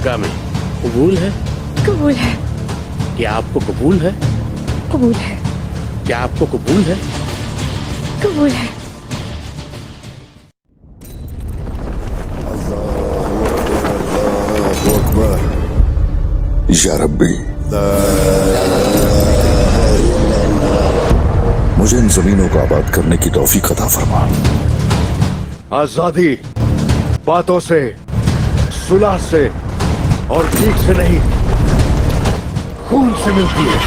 निकाह में कबूल है? कबूल है। क्या आपको कबूल है? कबूल है। क्या आपको कबूल है? कबूल है। अल्लाहु अकबर। या रब्बी, मुझे इन जमीनों को आबाद करने की तौफीक अता फरमा। आजादी बातों से, सुलह से और भीख से नहीं, खून से मिलती है।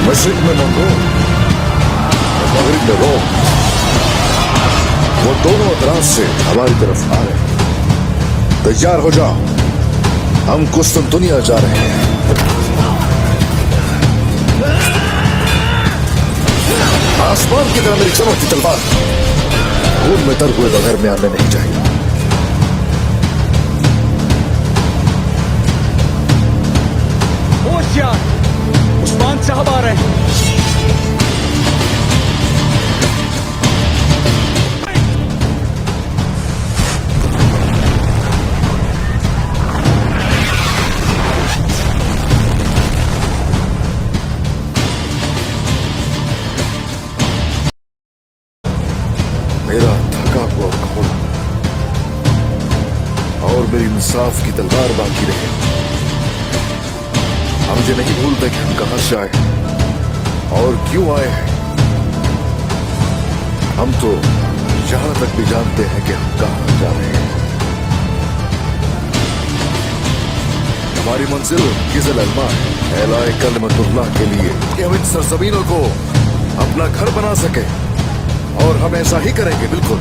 मशरिक में मंगोल, मगरिब में रोम, वो दोनों अतराफ से हमारी तरफ आ रहे हैं। तैयार हो जाओ, हम कुस्तुनतुनिया जा रहे हैं। आसमान की तरह मेरी चमकती तलवार खून में तर हुए बगैर में आने नहीं चाहिए। होशियार, उस्मान साहब आ रहे हैं। मेरा थका हुआ घोड़ा और मेरी इंसाफ की तलवार बाकी रहे। हम ये नहीं भूलते कि हम कहां से आए और क्यों आए हैं। हम तो यहां तक भी जानते हैं कि हम कहां जा रहे हैं। हमारी मंजिल किज़ल अलमा है, एलाए कलमतुल्लाह के लिए, कि हम इन सरजमीनों को अपना घर बना सके, और हम ऐसा ही करेंगे। बिल्कुल।